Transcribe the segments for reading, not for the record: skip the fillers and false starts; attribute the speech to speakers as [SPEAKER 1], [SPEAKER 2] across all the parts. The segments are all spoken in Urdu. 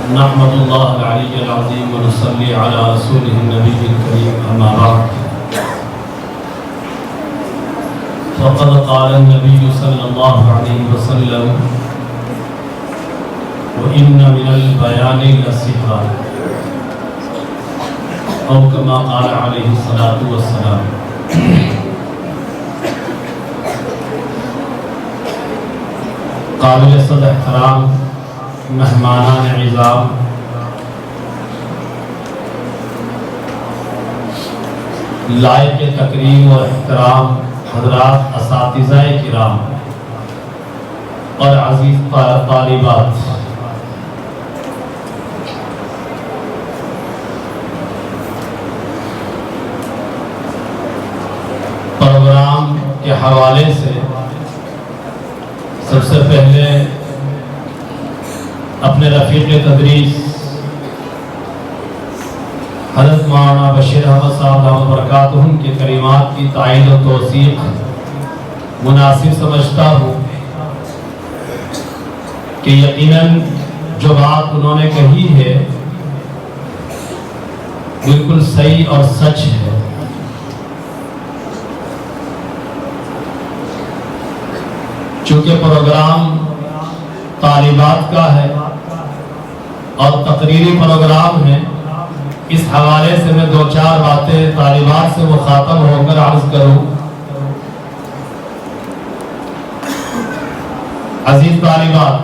[SPEAKER 1] نحمد اللہ العلی العظیم ونصلی علی رسولہ النبی الکریم اما بعد فقد قال النبی صلی اللہ علیہ وسلم وَإِنَّ مِنَ الْبَيَانِ لَسِحْرًا او کما قال علیہ الصلاۃ والسلام۔ قابل صد احترام مہمانان عظام، لائق تکریم و احترام حضرات اساتذہ کرام اور عزیز طالبات، پروگرام کے حوالے سے سب سے پہلے اپنے رفیق تدریس حضرت مولانا بشیر احمد صاحب دامت برکاتہم کے کلمات کی تائید و توثیق مناسب سمجھتا ہوں کہ یقیناً جو بات انہوں نے کہی ہے بالکل صحیح اور سچ ہے۔ چونکہ پروگرام طالبات کا ہے اور تقریری پروگرام ہے، اس حوالے سے میں دو چار باتیں طالبات سے مخاطب ہو کر عرض کروں۔ عزیز طالبات،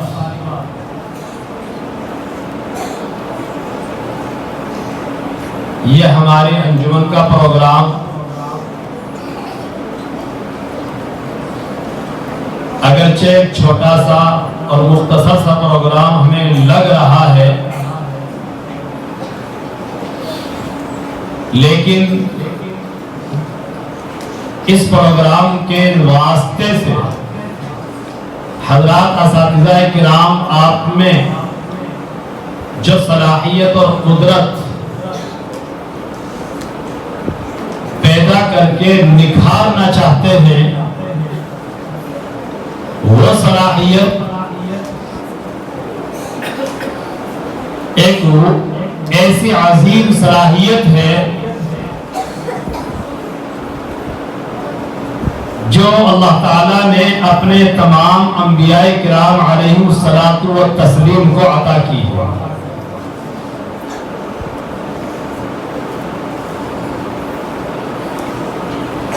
[SPEAKER 1] یہ ہمارے انجمن کا پروگرام اگرچہ ایک چھوٹا سا اور مختصر سا پروگرام ہمیں لگ رہا ہے، لیکن اس پروگرام کے واسطے سے حضرات اساتذہ کرام آپ میں جو صلاحیت اور قدرت پیدا کر کے نکھارنا چاہتے ہیں، وہ صلاحیت ایک ایسی عظیم صلاحیت ہے جو اللہ تعالیٰ نے اپنے تمام انبیاء کرام علیہم الصلاۃ والتسلیم کو عطا کی ہے۔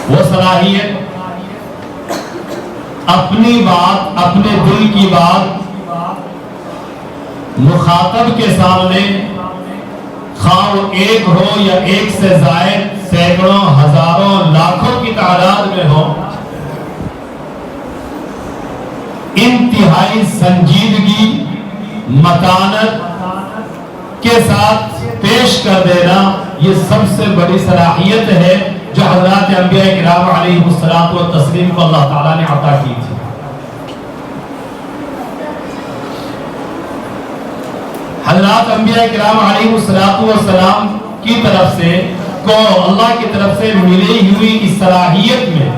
[SPEAKER 1] وہ صلاحیت اپنی بات، اپنے دل کی بات مخاطب کے سامنے، خواہ وہ ایک ہو یا ایک سے زائد سینکڑوں ہزاروں لاکھوں کی تعداد میں ہو، انتہائی سنجیدگی متانت کے ساتھ پیش کر دینا، یہ سب سے بڑی صلاحیت ہے جو حضرات انبیاء کرام علیہ الصلوۃ والتسلیم کو اللہ تعالیٰ نے عطا کی تھی۔ حضرات انبیاء کرام علیہ الصلوۃ والسلام کی طرف سے کو اللہ کی طرف سے ملی ہوئی اس صلاحیت میں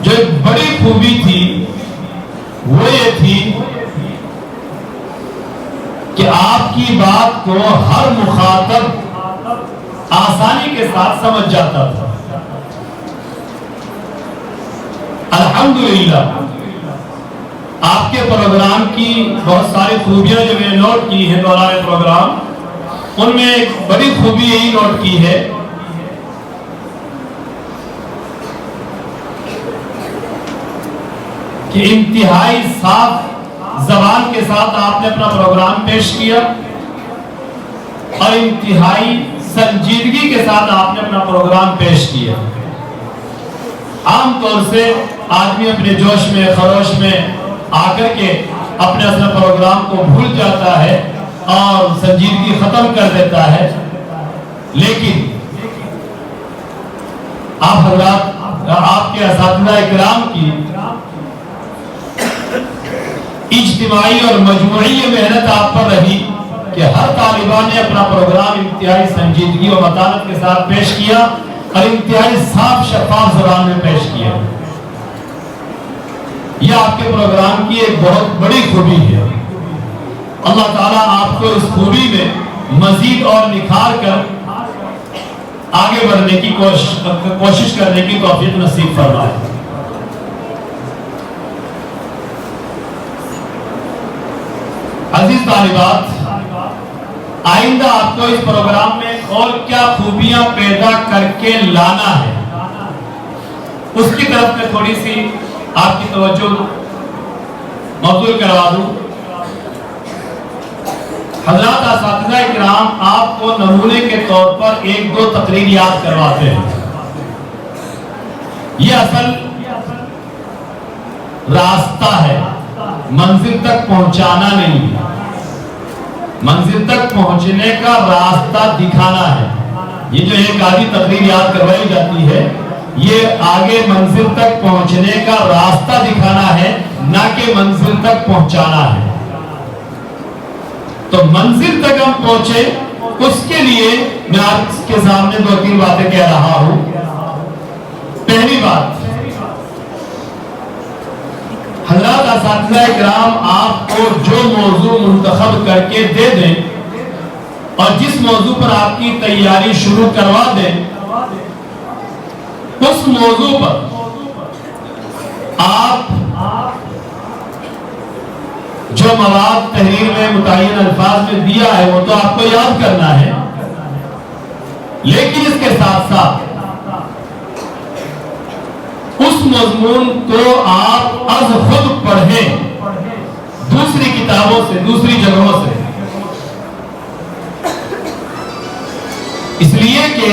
[SPEAKER 1] جو ایک بڑی خوبی تھی وہ یہ تھی کہ آپ کی بات کو ہر مخاطب آسانی کے ساتھ سمجھ جاتا تھا۔ الحمدللہ آپ کے پروگرام کی بہت ساری خوبیاں جو میں نے نوٹ کی ہیں دوران پروگرام، ان میں ایک بڑی خوبی یہی نوٹ کی ہے کہ انتہائی صاف زبان کے ساتھ آپ نے اپنا پروگرام پیش کیا اور انتہائی سنجیدگی کے ساتھ آپ نے اپنا پروگرام پیش کیا۔ عام طور سے آدمی اپنے جوش میں خروش میں آ کر کے اپنے اصل پروگرام کو بھول جاتا ہے اور سنجیدگی ختم کر دیتا ہے، لیکن آپ حضرات، آپ کے اساتذہ کرام کی اجتماعی اور مجموعی محنت آپ پر رہی کہ ہر طالبہ نے اپنا پروگرام انتہائی سنجیدگی اور متانت کے ساتھ پیش کیا اور انتہائی صاف شفاف زبان میں پیش کیا۔ یہ آپ کے پروگرام کی ایک بہت بڑی خوبی ہے۔ اللہ تعالیٰ آپ کو اس خوبی میں مزید اور نکھار کر آگے بڑھنے کی کوشش کرنے کی توفیق نصیب فرمائے۔ عزیز طالبات، آئندہ آپ کو اس پروگرام میں اور کیا خوبیاں پیدا کر کے لانا ہے، اس کی طرف میں تھوڑی سی آپ کی توجہ مبذول کروا دوں۔ حضرات اساتذہ کرام آپ کو نمونے کے طور پر ایک دو تقریر یاد کرواتے ہیں۔ یہ اصل راستہ ہے، منزل تک پہنچانا نہیں ہے، منزل تک پہنچنے کا راستہ دکھانا ہے۔ یہ جو ایک آدھی تقریر یاد کروائی جاتی ہے، یہ آگے منزل تک پہنچنے کا راستہ دکھانا ہے، نہ کہ منزل تک پہنچانا ہے۔ تو منزل تک ہم پہنچے، اس کے لیے میں آپ کے سامنے دو تین باتیں کہہ رہا ہوں۔ پہلی بات، حضرات اساتذہ اکرام آپ کو جو موضوع منتخب کر کے دے دیں اور جس موضوع پر آپ کی تیاری شروع کروا دیں، اس موضوع پر آپ جو مواد تحریر میں متعین الفاظ میں دیا ہے وہ تو آپ کو یاد کرنا ہے، لیکن اس کے ساتھ ساتھ اس مضمون کو آپ از خود پڑھیں، دوسری کتابوں سے، دوسری جگہوں سے، اس لیے کہ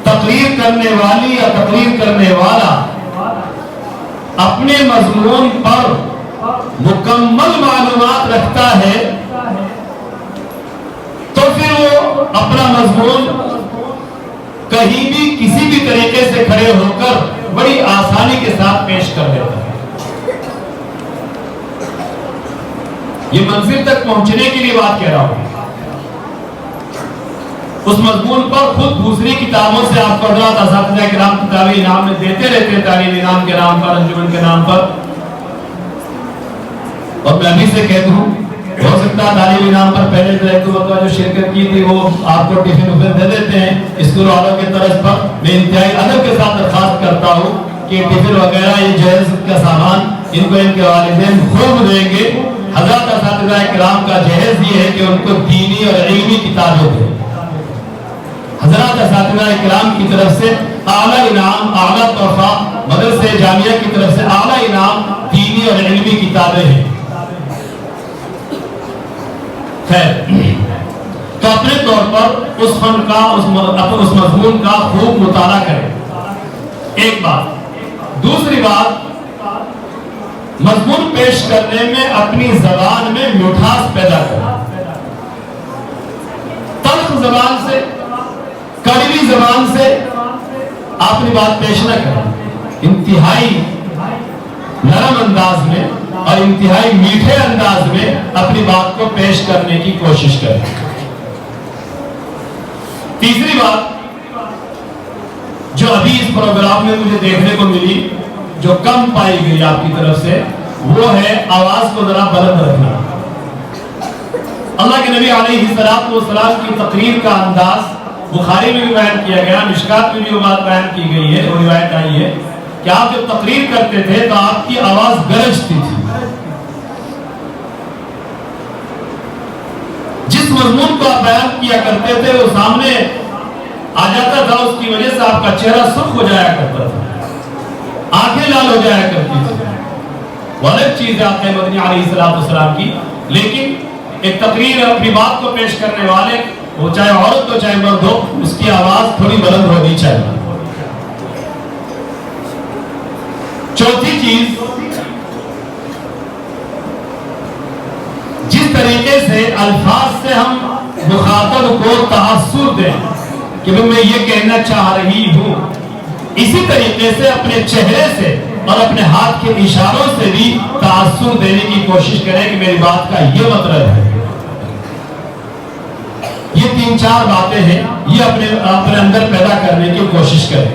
[SPEAKER 1] تقریر کرنے والی یا تقریر کرنے والا اپنے مضمون پر مکمل معلومات رکھتا ہے تو پھر وہ اپنا مضمون کہیں بھی کسی بھی طریقے سے کھڑے ہو کر بڑی آسانی کے ساتھ پیش کر دیتا ہے۔ یہ منزل تک پہنچنے کے لیے بات کہہ رہا ہوں۔ اس مضمون پر خود دوسری کتابوں سے آپ کو حضرات اساتذہ کرام کتابی انعام میں دیتے رہتے ہیں، تعلیم انعام کے نام پر، انجمن کے نام پر۔ اور میں ابھی سے کہہ دوں، ہو سکتا ہے تعلیم انعام پر پہلے جو ایک دو مرتبہ جو شرکت کی تھی وہ آپ کو ٹفن وفن دے دیتے ہیں اسکول والوں کے طرز پر۔ میں انتہائی ادب کے ساتھ درخواست کرتا ہوں کہ ٹفن وغیرہ یہ جہیز کا سامان ان کو ان کے والدین خوب دیں گے۔ حضرات اساتذہ کرام کا جہیز یہ ہے کہ ان کو دینی اور علمی کتابیں دیں۔ حضرات اساتذہ کرام کی طرف سے اعلیٰ انعام، اعلیٰ تحفہ مدرسہ جامعہ کی طرف سے اعلیٰ انعام دینی اور علمی کتابیں ہیں۔ خیر، تو اپنے طور پر اس فن کا، اس مضمون کا خوب مطالعہ کریں، ایک بات۔ دوسری بات، مضمون پیش کرنے میں اپنی زبان میں مٹھاس پیدا کریں، تلخ زبان سے، کڑوی زبان سے اپنی بات پیش نہ کریں، انتہائی نرم انداز میں اور انتہائی میٹھے انداز میں اپنی بات کو پیش کرنے کی کوشش کریں۔ تیسری بات جو ابھی اس پروگرام میں مجھے دیکھنے کو ملی، جو کم پائی گئی آپ کی طرف سے، وہ ہے آواز کو ذرا بلند رکھنا۔ اللہ کے نبی علیہ السلام کی تقریر کا انداز بخاری میں بھی بیان کیا گیا، مشکات میں بھی وہ بات بیان کی گئی ہے، وہ روایت آئی ہے کہ آپ جب تقریر کرتے تھے تو آپ کی آواز گرجتی تھی۔ جس مضمون کو آپ بیان کیا کرتے تھے وہ سامنے آ جاتا تھا، اس کی وجہ سے آپ کا چہرہ سرخ ہو جایا کرتا تھا، آنکھیں لال ہو جایا کرتی تھی۔ وہ الگ چیز ہے آقا مدنی علیہ السلام کی، لیکن ایک تقریر اپنی بات کو پیش کرنے والے، وہ چاہے عورت ہو چاہے مرد ہو، اس کی آواز تھوڑی بلند ہونی چاہیے۔ چوتھی چیز، جس طریقے سے الفاظ سے ہم مخاطب کو تاثر دیں کہ میں یہ کہنا چاہ رہی ہوں، اسی طریقے سے اپنے چہرے سے اور اپنے ہاتھ کے اشاروں سے بھی تاثر دینے کی کوشش کریں کہ میری بات کا یہ مطلب ہے۔ یہ تین چار باتیں ہیں، یہ اپنے اندر پیدا کرنے کی کوشش کریں۔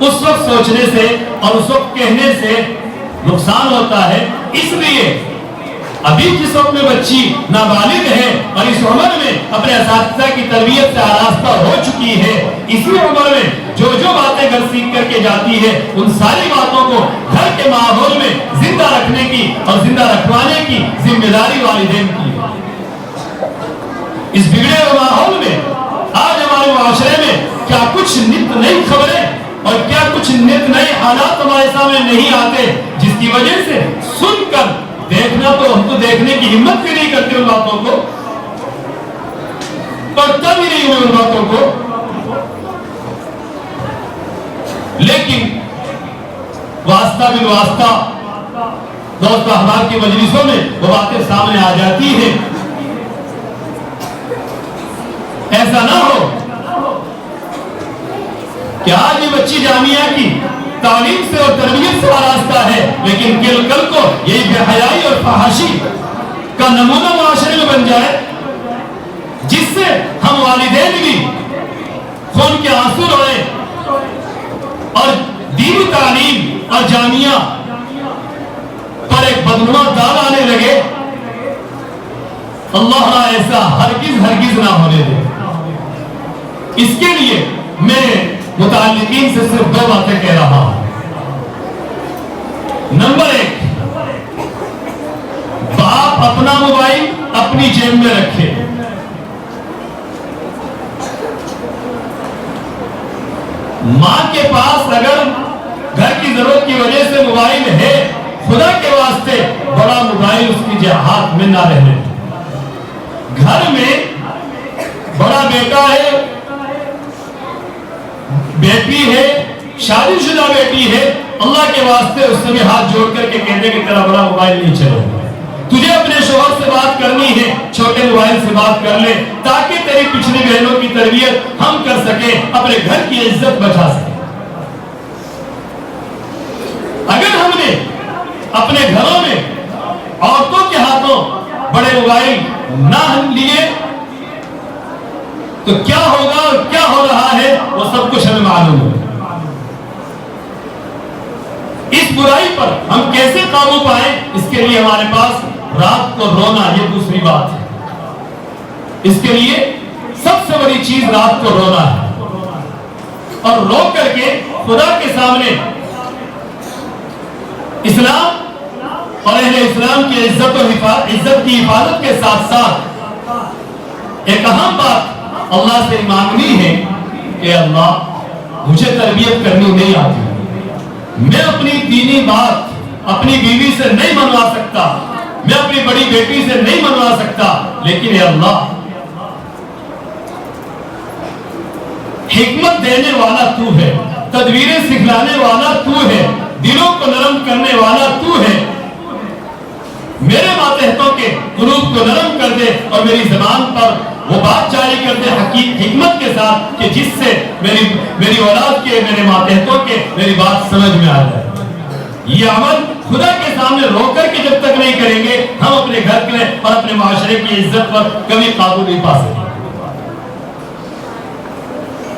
[SPEAKER 1] اس وقت سوچنے سے اور اس وقت کہنے سے نقصان ہوتا ہے. اس لیے ابھی جس وقت میں بچی نابالغ ہے اور اس عمر میں اپنے اساتذہ کی تربیت سے آراستہ ہو چکی ہے، اسی عمر میں جو باتیں گھر سیکھ کر کے جاتی ہے ان ساری باتوں کو گھر کے ماحول میں زندہ رکھنے کی اور زندہ رکھوانے کی ذمہ داری والدین کی ہے. اس بگڑے ہوئے ماحول میں آج ہمارے معاشرے میں کیا کچھ نت نئی خبریں اور کیا کچھ نت نئے حالات ہمارے سامنے نہیں آتے، جس کی وجہ سے سن کر دیکھنا تو ہم تو دیکھنے کی ہمت بھی نہیں کرتے ان باتوں کو، پڑھتا بھی نہیں ہوئے ان باتوں کو. لیکن واسطہ بالواسطہ دوست احباب کی مجلسوں میں وہ باتیں سامنے آ جاتی ہیں. ایسا نہ ہو کہ آج یہ بچی جامعہ کی تعلیم سے اور تربیت سے آراستہ ہے، لیکن کل کو یہی بے حیائی اور فحاشی کا نمونہ معاشرے میں بن جائے، جس سے ہم والدین بھی خون کے آنسو روئیں اور دینی تعلیم اور جامعہ پر ایک بدنما داغ آنے لگے. اللہ ایسا ہرگز نہ ہونے دے. اس کے لیے میں متعلقین سے صرف 2 باتیں کہہ رہا ہوں. نمبر 1، باپ اپنا موبائل اپنی جیب میں رکھے. ماں کے پاس اگر گھر کی ضرورت کی وجہ سے موبائل ہے، خدا کے واسطے بڑا موبائل اس کی ہاتھ میں نہ رہنے. گھر میں بڑا بیٹا ہے، بیٹی ہے، شادی شدہ بیٹی ہے، اللہ کے واسطے اس سے بھی ہاتھ جوڑ کر کے کہتے کہ تیرا بڑا موبائل نہیں چلے. تجھے اپنے شوہر سے بات کرنی ہے، چھوٹے موبائل سے بات کر لے، تاکہ تیری پچھلی بہنوں کی تربیت ہم کر سکیں، اپنے گھر کی عزت بچا سکیں. اگر ہم نے اپنے گھروں میں عورتوں کے ہاتھوں بڑے موبائل نہ لیے تو کیا ہوگا اور کیا ہو رہا ہے وہ سب کچھ ہمیں معلوم ہے. اس برائی پر ہم کیسے قابو پائیں، اس کے لیے ہمارے پاس رات کو رونا یہ دوسری بات ہے. اس کے لیے سب سے بڑی چیز رات کو رونا ہے، اور رو کر کے خدا کے سامنے اسلام اور اہل اسلام کی عزت کی حفاظت کے ساتھ ساتھ ایک اہم بات اللہ سے مانگنی ہے کہ اللہ مجھے تربیت کرنی نہیں آتی، میں اپنی دینی بات اپنی بیوی سے نہیں منوا سکتا، میں اپنی بڑی بیٹی سے نہیں منوا سکتا، لیکن اے اللہ حکمت دینے والا تو ہے، تدبیریں سکھلانے والا تو ہے، دلوں کو نرم کرنے والا تو ہے. میرے ماتحتوں کے قلوب کو نرم کر دے اور میری زبان پر وہ بات جاری کر دے حکمت کے ساتھ کہ جس سے میری اولاد کے، میرے ماتحتوں کے میری بات سمجھ میں آ جائے. یہ عمل خدا کے سامنے رو کر کے جب تک نہیں کریں گے، ہم اپنے گھر کے اور اپنے معاشرے کی عزت پر کبھی قابو نہیں پا سکتے.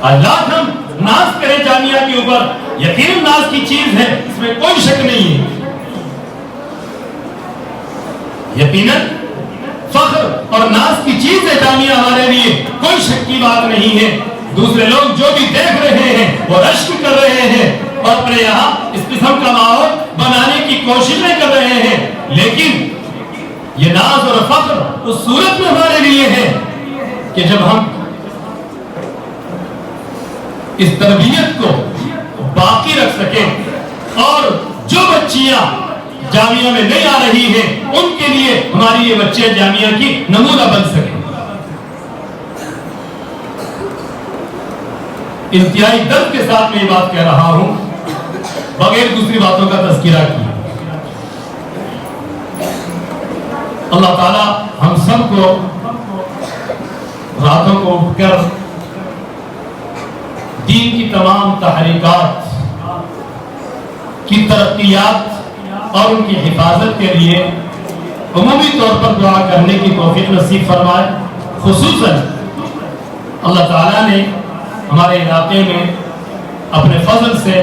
[SPEAKER 1] اللہ ہم ناز کریں جامعہ کے اوپر، یقین ناز کی چیز ہے، اس میں کوئی شک نہیں ہے. یقیناً فخر اور ناز کی چیز ہے جامعہ ہمارے لیے، کوئی شک کی بات نہیں ہے. دوسرے لوگ جو بھی دیکھ رہے ہیں وہ رشک کر رہے ہیں اور اپنے یہاں اس قسم کا ماحول بنانے کی کوششیں کر رہے ہیں، لیکن یہ ناز اور فخر اس صورت میں ہمارے لیے ہے کہ جب ہم اس تربیت کو باقی رکھ سکیں اور جو بچیاں جامعہ میں نہیں آ رہی ہیں ان کے لیے ہماری یہ بچے جامعہ کی نمونہ بن سکیں. انتہائی درد کے ساتھ میں یہ بات کہہ رہا ہوں بغیر دوسری باتوں کا تذکرہ کیا. اللہ تعالی ہم سب کو راتوں کو اٹھ کر دین کی تمام تحریکات کی ترقیات اور ان کی حفاظت کے لیے عمومی طور پر دعا کرنے کی توفیق نصیب فرمائے. خصوصاً اللہ تعالیٰ نے ہمارے علاقے میں اپنے فضل سے